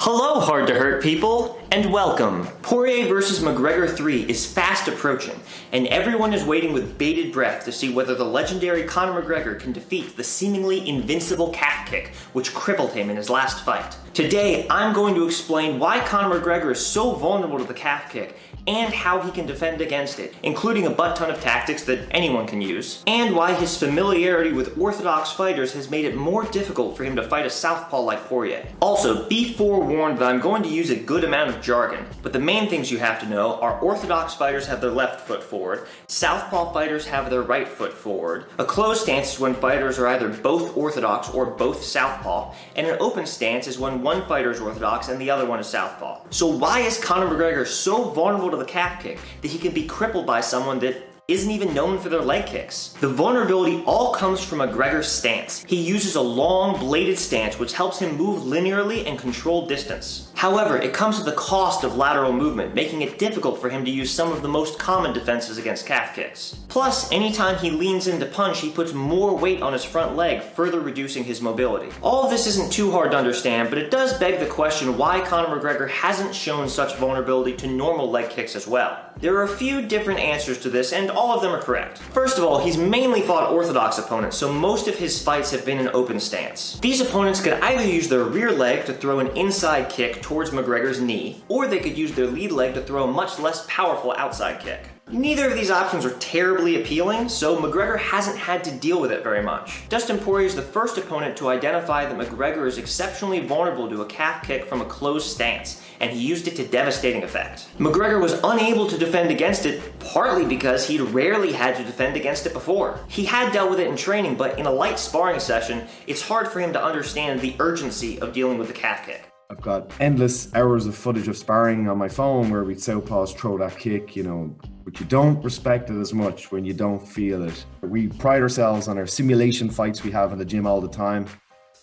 Hello, hard to hurt people, and welcome. Poirier vs. McGregor 3 is fast approaching, and everyone is waiting with bated breath to see whether the legendary Conor McGregor can defeat the seemingly invincible calf kick, which crippled him in his last fight. Today, I'm going to explain why Conor McGregor is so vulnerable to the calf kick, and how he can defend against it, including a butt ton of tactics that anyone can use, and why his familiarity with orthodox fighters has made it more difficult for him to fight a southpaw like Poirier. Also, be forewarned that I'm going to use a good amount of jargon, but the main things you have to know are orthodox fighters have their left foot forward, southpaw fighters have their right foot forward, a closed stance is when fighters are either both orthodox or both southpaw, and an open stance is when one fighter is orthodox and the other one is southpaw. So why is Conor McGregor so vulnerable to the calf kick that he can be crippled by someone that isn't even known for their leg kicks? The vulnerability all comes from McGregor's stance. He uses a long, bladed stance which helps him move linearly and control distance. However, it comes at the cost of lateral movement, making it difficult for him to use some of the most common defenses against calf kicks. Plus, anytime he leans in to punch, he puts more weight on his front leg, further reducing his mobility. All of this isn't too hard to understand, but it does beg the question why Conor McGregor hasn't shown such vulnerability to normal leg kicks as well. There are a few different answers to this, and all of them are correct. First of all, he's mainly fought orthodox opponents, so most of his fights have been in open stance. These opponents could either use their rear leg to throw an inside kick towards McGregor's knee, or they could use their lead leg to throw a much less powerful outside kick. Neither of these options are terribly appealing, so McGregor hasn't had to deal with it very much. Dustin Poirier is the first opponent to identify that McGregor is exceptionally vulnerable to a calf kick from a closed stance, and he used it to devastating effect. McGregor was unable to defend against it, partly because he'd rarely had to defend against it before. He had dealt with it in training, but in a light sparring session, it's hard for him to understand the urgency of dealing with the calf kick. I've got endless hours of footage of sparring on my phone where we'd southpaws throw that kick, but you don't respect it as much when you don't feel it. We pride ourselves on our simulation fights we have in the gym all the time,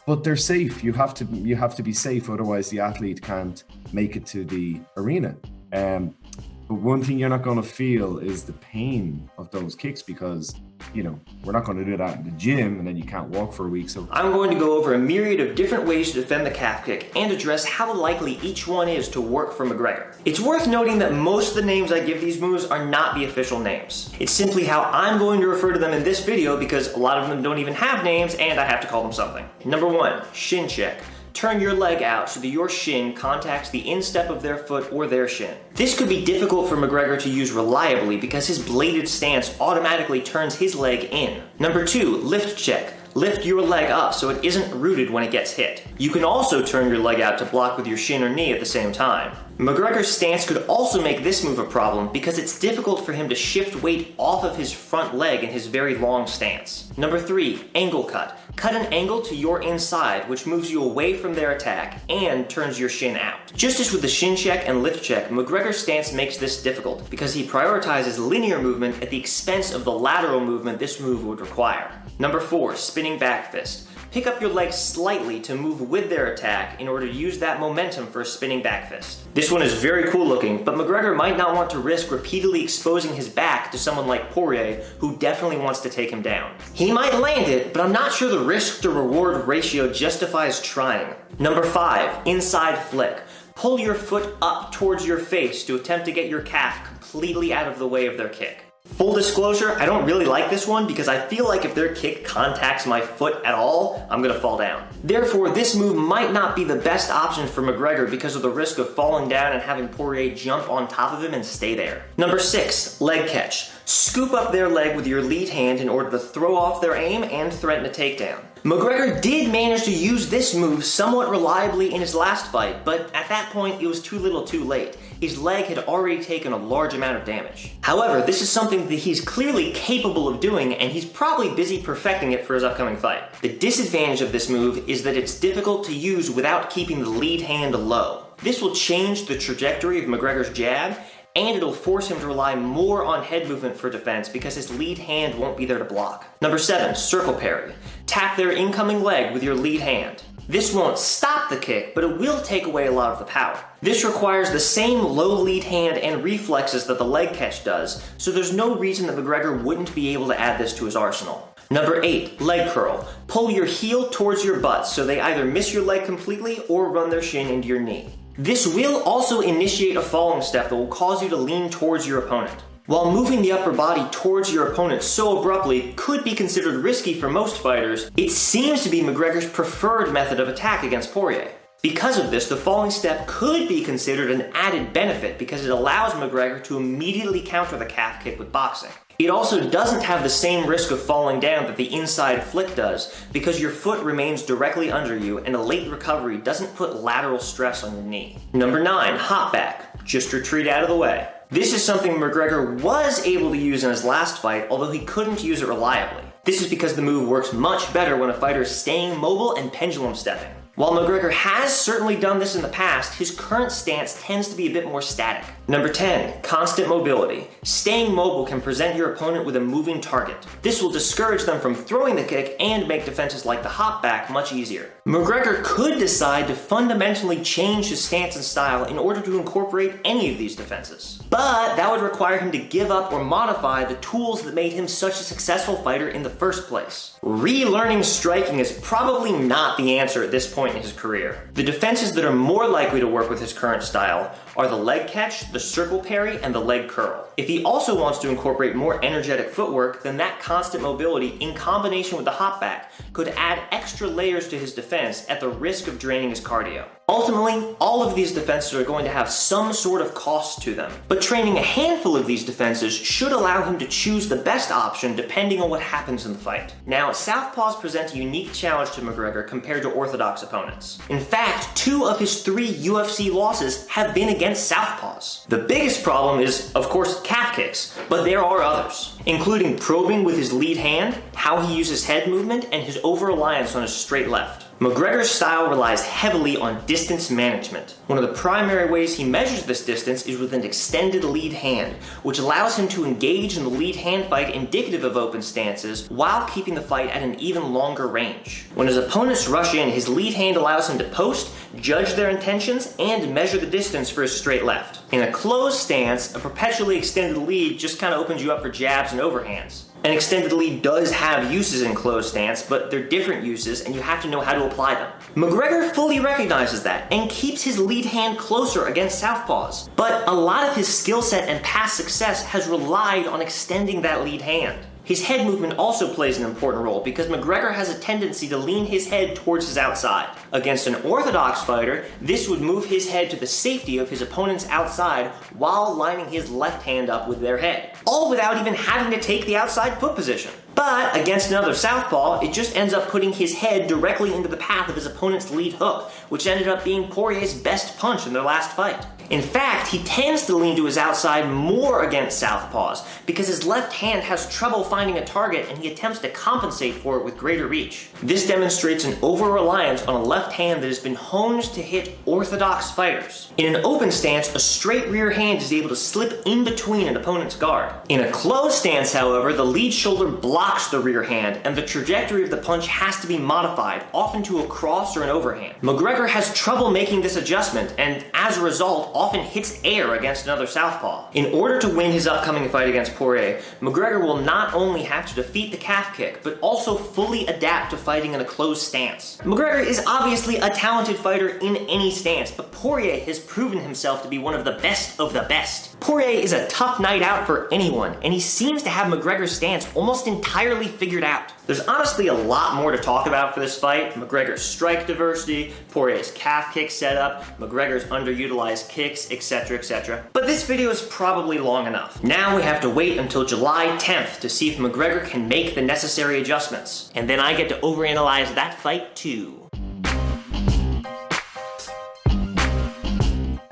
but they're safe. You have to be safe, otherwise the athlete can't make it to the arena. But one thing you're not going to feel is the pain of those kicks because, we're not going to do that in the gym and then you can't walk for a week. So I'm going to go over a myriad of different ways to defend the calf kick and address how likely each one is to work for McGregor. It's worth noting that most of the names I give these moves are not the official names. It's simply how I'm going to refer to them in this video because a lot of them don't even have names and I have to call them something. Number 1, Shin Check. Turn your leg out so that your shin contacts the instep of their foot or their shin. This could be difficult for McGregor to use reliably because his bladed stance automatically turns his leg in. Number 2, Lift Check. Lift your leg up so it isn't rooted when it gets hit. You can also turn your leg out to block with your shin or knee at the same time. McGregor's stance could also make this move a problem because it's difficult for him to shift weight off of his front leg in his very long stance. Number 3, Angle Cut. Cut an angle to your inside, which moves you away from their attack and turns your shin out. Just as with the Shin Check and Lift Check, McGregor's stance makes this difficult because he prioritizes linear movement at the expense of the lateral movement this move would require. Number 4, Spinning Backfist. Pick up your leg slightly to move with their attack in order to use that momentum for a spinning back fist. This one is very cool looking, but McGregor might not want to risk repeatedly exposing his back to someone like Poirier, who definitely wants to take him down. He might land it, but I'm not sure the risk to reward ratio justifies trying. Number 5, Inside Flick. Pull your foot up towards your face to attempt to get your calf completely out of the way of their kick. Full disclosure, I don't really like this one because I feel like if their kick contacts my foot at all, I'm gonna fall down. Therefore, this move might not be the best option for McGregor because of the risk of falling down and having Poirier jump on top of him and stay there. Number 6, Leg Catch. Scoop up their leg with your lead hand in order to throw off their aim and threaten a takedown. McGregor did manage to use this move somewhat reliably in his last fight, but at that point it was too little too late. His leg had already taken a large amount of damage. However, this is something that he's clearly capable of doing and he's probably busy perfecting it for his upcoming fight. The disadvantage of this move is that it's difficult to use without keeping the lead hand low. This will change the trajectory of McGregor's jab, and it'll force him to rely more on head movement for defense because his lead hand won't be there to block. Number 7, Circle Parry. Tap their incoming leg with your lead hand. This won't stop the kick, but it will take away a lot of the power. This requires the same low lead hand and reflexes that the leg catch does, so there's no reason that McGregor wouldn't be able to add this to his arsenal. Number 8, leg curl. Pull your heel towards your butt so they either miss your leg completely or run their shin into your knee. This will also initiate a falling step that will cause you to lean towards your opponent. While moving the upper body towards your opponent so abruptly could be considered risky for most fighters, it seems to be McGregor's preferred method of attack against Poirier. Because of this, the falling step could be considered an added benefit because it allows McGregor to immediately counter the calf kick with boxing. It also doesn't have the same risk of falling down that the inside flick does because your foot remains directly under you and a late recovery doesn't put lateral stress on your knee. Number 9, hop back. Just retreat out of the way. This is something McGregor was able to use in his last fight, although he couldn't use it reliably. This is because the move works much better when a fighter is staying mobile and pendulum stepping. While McGregor has certainly done this in the past, his current stance tends to be a bit more static. Number 10, constant mobility. Staying mobile can present your opponent with a moving target. This will discourage them from throwing the kick and make defenses like the hop back much easier. McGregor could decide to fundamentally change his stance and style in order to incorporate any of these defenses. But that would require him to give up or modify the tools that made him such a successful fighter in the first place. Relearning striking is probably not the answer at this point in his career. The defenses that are more likely to work with his current style are the leg catch, the circle parry, and the leg curl. If he also wants to incorporate more energetic footwork, then that constant mobility in combination with the hop back could add extra layers to his defense at the risk of draining his cardio. Ultimately, all of these defenses are going to have some sort of cost to them, but training a handful of these defenses should allow him to choose the best option depending on what happens in the fight. Now, southpaws present a unique challenge to McGregor compared to orthodox opponents. In fact, 2 of his 3 UFC losses have been against southpaws. The biggest problem is, of course, calf kicks, but there are others, including probing with his lead hand, how he uses head movement, and his over-reliance on his straight left. McGregor's style relies heavily on distance management. One of the primary ways he measures this distance is with an extended lead hand, which allows him to engage in the lead hand fight indicative of open stances while keeping the fight at an even longer range. When his opponents rush in, his lead hand allows him to post, judge their intentions, and measure the distance for his straight left. In a closed stance, a perpetually extended lead just kind of opens you up for jabs and overhands. An extended lead does have uses in closed stance, but they're different uses and you have to know how to apply them. McGregor fully recognizes that and keeps his lead hand closer against southpaws, but a lot of his skill set and past success has relied on extending that lead hand. His head movement also plays an important role because McGregor has a tendency to lean his head towards his outside. Against an orthodox fighter, this would move his head to the safety of his opponent's outside while lining his left hand up with their head, all without even having to take the outside foot position. But against another southpaw, it just ends up putting his head directly into the path of his opponent's lead hook, which ended up being Poirier's best punch in their last fight. In fact, he tends to lean to his outside more against southpaws because his left hand has trouble finding a target and he attempts to compensate for it with greater reach. This demonstrates an over-reliance on a left hand that has been honed to hit orthodox fighters. In an open stance, a straight rear hand is able to slip in between an opponent's guard. In a closed stance, however, the lead shoulder blocks the rear hand and the trajectory of the punch has to be modified, often to a cross or an overhand. McGregor has trouble making this adjustment and, as a result, often hits air against another southpaw. In order to win his upcoming fight against Poirier, McGregor will not only have to defeat the calf kick, but also fully adapt to fighting in a closed stance. McGregor is obviously a talented fighter in any stance, but Poirier has proven himself to be one of the best of the best. Poirier is a tough night out for anyone, and he seems to have McGregor's stance almost entirely figured out. There's honestly a lot more to talk about for this fight. McGregor's strike diversity, Poirier's calf kick setup, McGregor's underutilized kicks, etc, etc. But this video is probably long enough. Now we have to wait until July 10th to see if McGregor can make the necessary adjustments. And then I get to overanalyze that fight too.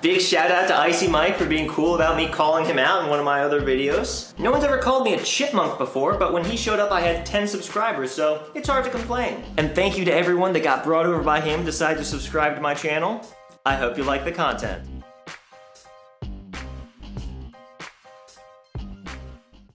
Big shout out to Icy Mike for being cool about me calling him out in one of my other videos. No one's ever called me a chipmunk before, but when he showed up I had 10 subscribers, so it's hard to complain. And thank you to everyone that got brought over by him to decide to subscribe to my channel. I hope you like the content.